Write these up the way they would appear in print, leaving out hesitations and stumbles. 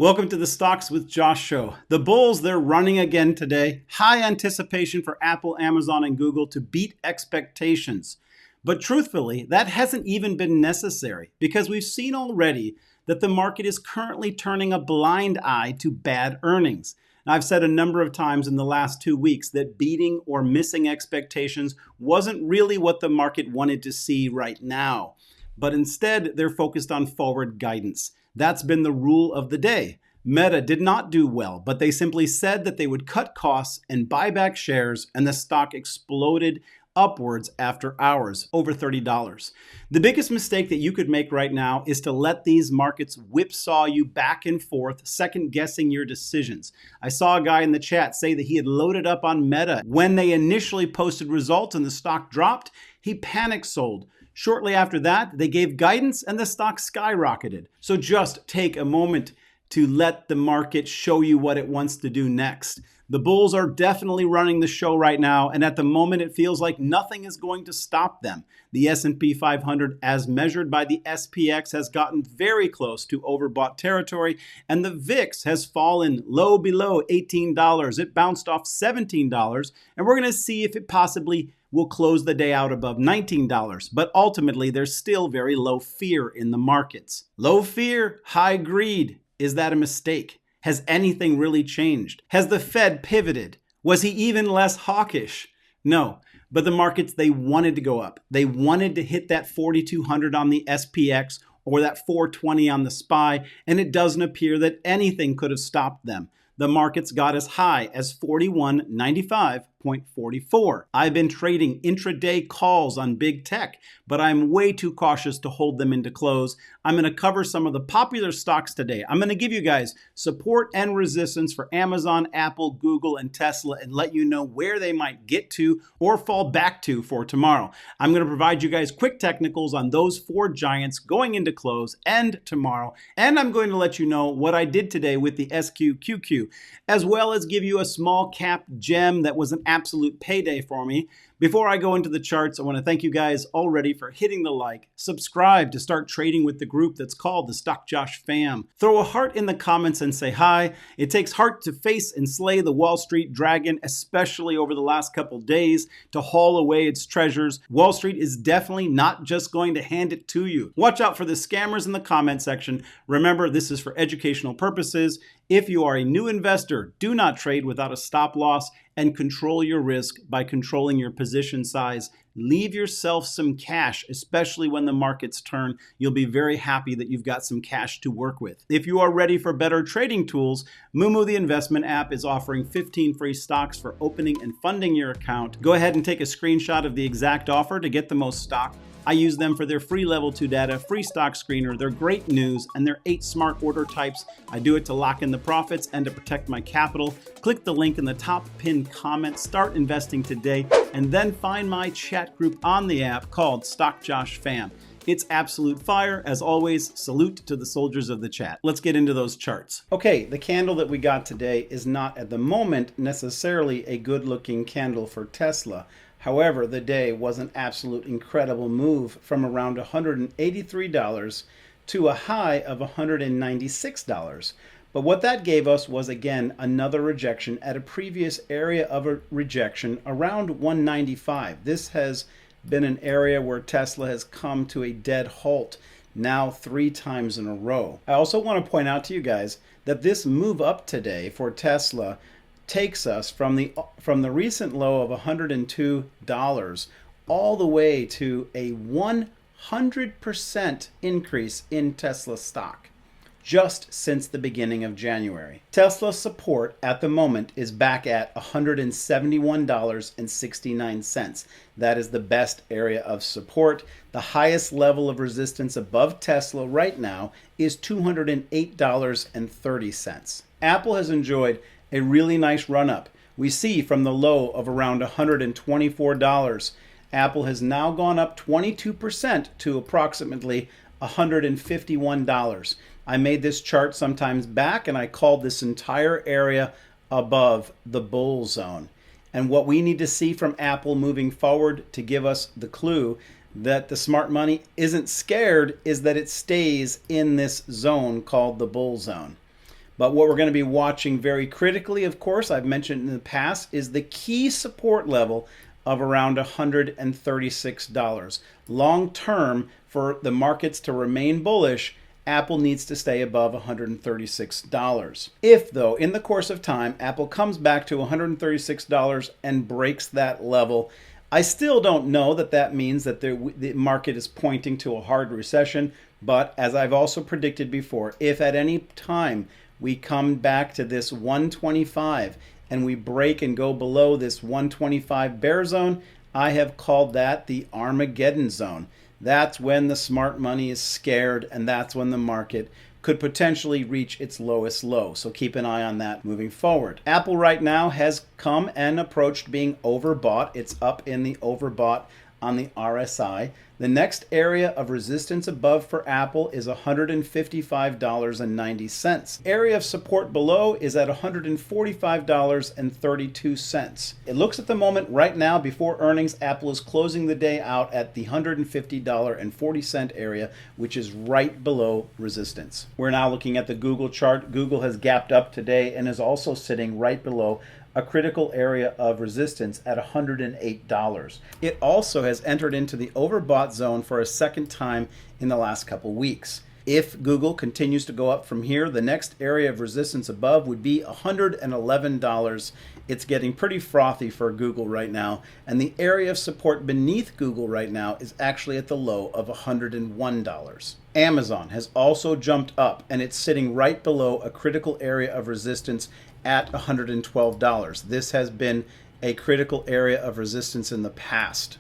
Welcome to the Stocks with Josh show. The bulls, they're running again today. High anticipation for Apple, Amazon, and Google to beat expectations. But truthfully, that hasn't even been necessary because we've seen already that the market is currently turning a blind eye to bad earnings. Now, I've said a number of times in the last 2 weeks that beating or missing expectations wasn't really what the market wanted to see right now. But instead, they're focused on forward guidance. That's been the rule of the day. Meta did not do well, but they simply said that they would cut costs and buy back shares, and the stock exploded upwards after hours, over $30. The biggest mistake that you could make right now is to let these markets whipsaw you back and forth, second guessing your decisions. I saw a guy in the chat say that he had loaded up on Meta. When they initially posted results and the stock dropped, he panic sold. Shortly after that, they gave guidance and the stock skyrocketed. So just take a moment to let the market show you what it wants to do next. The bulls are definitely running the show right now, and at the moment it feels like nothing is going to stop them. The S&P 500, as measured by the SPX, has gotten very close to overbought territory, and the VIX has fallen low below $18. It bounced off $17, and we're going to see if it possibly will close the day out above $19, but ultimately there's still very low fear in the markets. Low fear, high greed. Is that a mistake? Has anything really changed? Has the Fed pivoted? Was he even less hawkish? No, but the markets, they wanted to go up. They wanted to hit that 4,200 on the SPX or that 420 on the SPY, and it doesn't appear that anything could have stopped them. The markets got as high as 4195.44. I've been trading intraday calls on big tech, but I'm way too cautious to hold them into close. I'm going to cover some of the popular stocks today. I'm going to give you guys support and resistance for Amazon, Apple, Google, and Tesla and let you know where they might get to or fall back to for tomorrow. I'm going to provide you guys quick technicals on those 4 giants going into close and tomorrow. And I'm going to let you know what I did today with the SQQQ, as well as give you a small cap gem that was an absolute payday for me. Before I go into the charts, I want to thank you guys already for hitting the like, subscribe to start trading with the group that's called the Stock Josh Fam. Throw a heart in the comments and say hi. It takes heart to face and slay the Wall Street dragon, especially over the last couple days, to haul away its treasures. Wall Street is definitely not just going to hand it to you. Watch out for the scammers in the comment section. Remember, this is for educational purposes. If you are a new investor, do not trade without a stop loss and control your risk by controlling your position size. Leave yourself some cash, especially when the markets turn. You'll be very happy that you've got some cash to work with. If you are ready for better trading tools, Moomoo the investment app is offering 15 free stocks for opening and funding your account. Go ahead and take a screenshot of the exact offer to get the most stock. I use them for their free level 2 data, free stock screener, their great news, and their 8 smart order types. I do it to lock in the profits and to protect my capital. Click the link in the top pinned comment, start investing today, and then find my chat group on the app called Stock Josh Fam. It's absolute fire. As always, salute to the soldiers of the chat. Let's get into those charts. Okay, the candle that we got today is not at the moment necessarily a good looking candle for Tesla. However, the day was an absolute incredible move from around $183 to a high of $196. But what that gave us was, again, another rejection at a previous area of a rejection around 195. This has been an area where Tesla has come to a dead halt now 3 times in a row. I also want to point out to you guys that this move up today for Tesla takes us from the recent low of $102 all the way to a 100% increase in Tesla stock just since the beginning of January. Tesla support at the moment is back at $171.69. That is the best area of support. The highest level of resistance above Tesla right now is $208.30. Apple has enjoyed a really nice run up. We see from the low of around $124, Apple has now gone up 22% to approximately $151. I made this chart sometimes back and I called this entire area above the bull zone. And what we need to see from Apple moving forward to give us the clue that the smart money isn't scared is that it stays in this zone called the bull zone. But what we're going to be watching very critically, of course, I've mentioned in the past, is the key support level of around $136. Long term, for the markets to remain bullish, Apple needs to stay above $136. If, though, in the course of time, Apple comes back to $136 and breaks that level, I still don't know that that means that the market is pointing to a hard recession. But as I've also predicted before, if at any time we come back to this 125 and we break and go below this 125 bear zone, I have called that the Armageddon zone. That's when the smart money is scared, and that's when the market could potentially reach its lowest low. So keep an eye on that moving forward. Apple right now has come and approached being overbought. It's up in the overbought on the RSI. The next area of resistance above for Apple is $155.90. Area of support below is at $145.32. It looks at the moment right now before earnings, Apple is closing the day out at the $150.40 area, which is right below resistance. We're now looking at the Google chart. Google has gapped up today and is also sitting right below a critical area of resistance at $108. It also has entered into the overbought zone for a second time in the last couple weeks. If Google continues to go up from here, the next area of resistance above would be $111. It's getting pretty frothy for Google right now, and the area of support beneath Google right now is actually at the low of $101. Amazon has also jumped up, and it's sitting right below a critical area of resistance at $112. This has been a critical area of resistance in the past.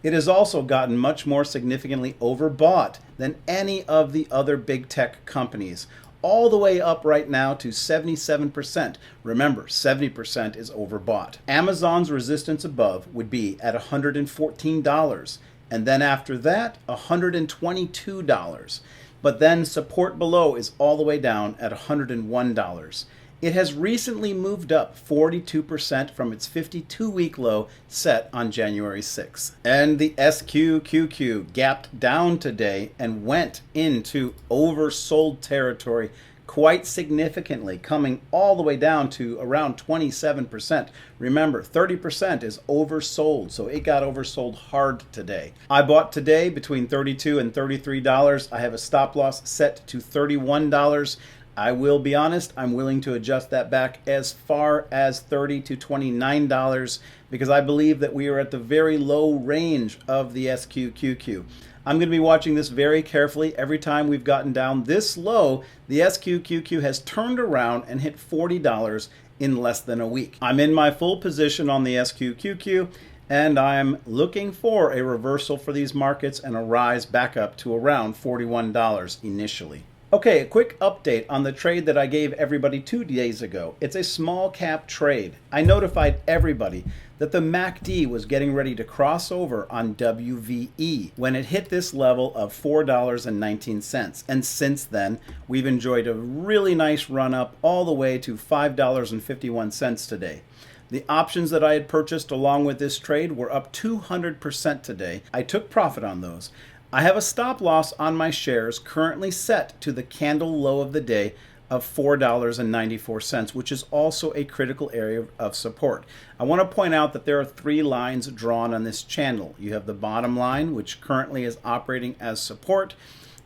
It has also gotten much more significantly overbought than any of the other big tech companies, all the way up right now to 77%. Remember, 70% is overbought. Amazon's resistance above would be at $114, and then after that, $122. But then support below is all the way down at $101. It has recently moved up 42% from its 52-week low set on January 6th. And the SQQQ gapped down today and went into oversold territory quite significantly, coming all the way down to around 27%. Remember, 30% is oversold, so it got oversold hard today. I bought today between $32 and $33. I have a stop loss set to $31. I will be honest, I'm willing to adjust that back as far as $30 to $29 because I believe that we are at the very low range of the SQQQ. I'm going to be watching this very carefully. Every time we've gotten down this low, the SQQQ has turned around and hit $40 in less than a week. I'm in my full position on the SQQQ, and I'm looking for a reversal for these markets and a rise back up to around $41 initially. Okay, a quick update on the trade that I gave everybody 2 days ago. It's a small cap trade. I notified everybody that the MACD was getting ready to cross over on WVE when it hit this level of $4.19. And since then, we've enjoyed a really nice run up all the way to $5.51 today. The options that I had purchased along with this trade were up 200% today. I took profit on those. I have a stop loss on my shares currently set to the candle low of the day of $4.94, which is also a critical area of support. I want to point out that there are 3 lines drawn on this channel. You have the bottom line, which currently is operating as support.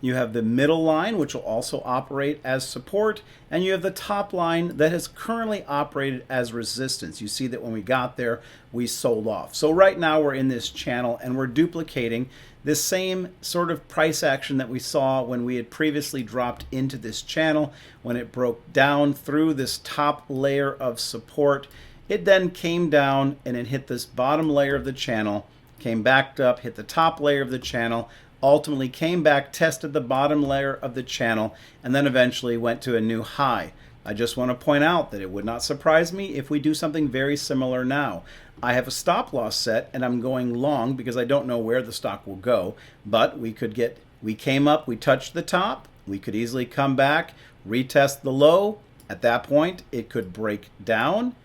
You have the middle line, which will also operate as support, and you have the top line that has currently operated as resistance. You see that when we got there, we sold off. So right now we're in this channel and we're duplicating this same sort of price action that we saw when we had previously dropped into this channel. When it broke down through this top layer of support, it then came down and it hit this bottom layer of the channel, came back up, hit the top layer of the channel, ultimately came back, tested the bottom layer of the channel, and then eventually went to a new high. I just want to point out that it would not surprise me if we do something very similar now. I have a stop loss set and I'm going long because I don't know where the stock will go, but we came up, we touched the top, we could easily come back, retest the low. At that point, it could break down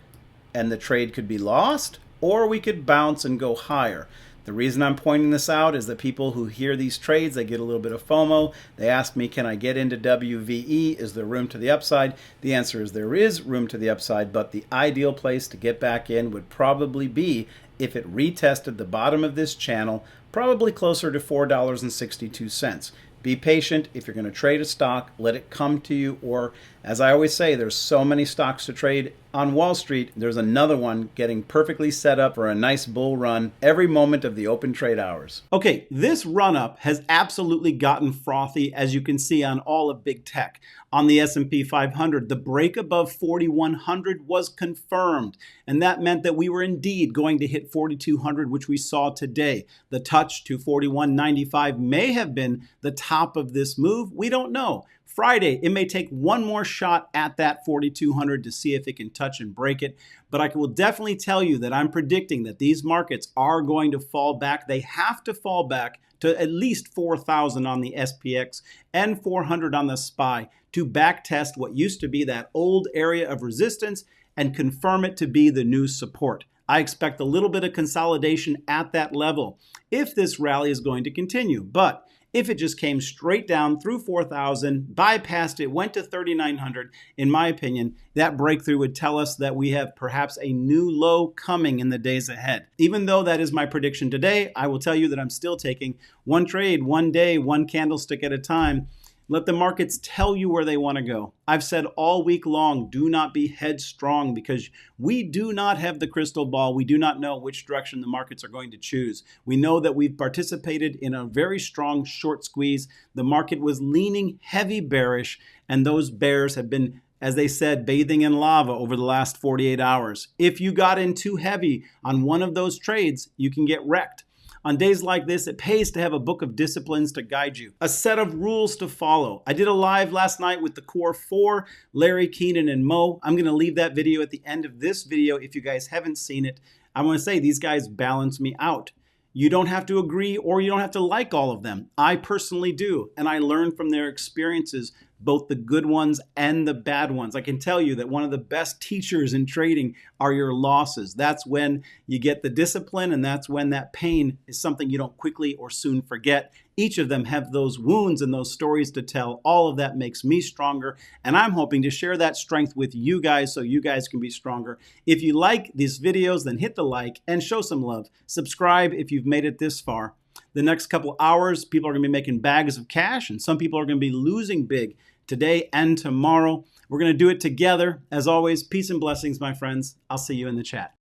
and the trade could be lost, or we could bounce and go higher. The reason I'm pointing this out is that people who hear these trades, they get a little bit of FOMO. They ask me, can I get into WVE? Is there room to the upside? The answer is there is room to the upside, but the ideal place to get back in would probably be if it retested the bottom of this channel, probably closer to $4.62. Be patient. If you're going to trade a stock, let it come to you. Or, as I always say, there's so many stocks to trade on Wall Street. There's another one getting perfectly set up for a nice bull run every moment of the open trade hours. Okay, this run-up has absolutely gotten frothy, as you can see on all of big tech. On the S&P 500, the break above 4,100 was confirmed, and that meant that we were indeed going to hit 4,200, which we saw today. The touch to 41.95 may have been the top of this move. We don't know. Friday, it may take one more shot at that 4,200 to see if it can touch and break it. But I will definitely tell you that I'm predicting that these markets are going to fall back. They have to fall back to at least 4,000 on the SPX and 400 on the SPY to backtest what used to be that old area of resistance and confirm it to be the new support. I expect a little bit of consolidation at that level if this rally is going to continue. But if it just came straight down through 4,000, bypassed it, went to 3,900, in my opinion, that breakthrough would tell us that we have perhaps a new low coming in the days ahead. Even though that is my prediction today, I will tell you that I'm still taking one trade, one day, one candlestick at a time. Let the markets tell you where they want to go. I've said all week long, do not be headstrong because we do not have the crystal ball. We do not know which direction the markets are going to choose. We know that we've participated in a very strong short squeeze. The market was leaning heavy bearish, and those bears have been, as they said, bathing in lava over the last 48 hours. If you got in too heavy on one of those trades, you can get wrecked. On days like this, it pays to have a book of disciplines to guide you, a set of rules to follow. I did a live last night with the Core 4, Larry, Keenan, and Mo. I'm going to leave that video at the end of this video if you guys haven't seen it. I want to say these guys balance me out. You don't have to agree or you don't have to like all of them. I personally do, and I learn from their experiences, both the good ones and the bad ones. I can tell you that one of the best teachers in trading are your losses. That's when you get the discipline, and that's when that pain is something you don't quickly or soon forget. Each of them have those wounds and those stories to tell. All of that makes me stronger, and I'm hoping to share that strength with you guys so you guys can be stronger. If you like these videos, then hit the like and show some love. Subscribe if you've made it this far. The next couple hours, people are going to be making bags of cash, and some people are going to be losing big today and tomorrow. We're going to do it together. As always, peace and blessings, my friends. I'll see you in the chat.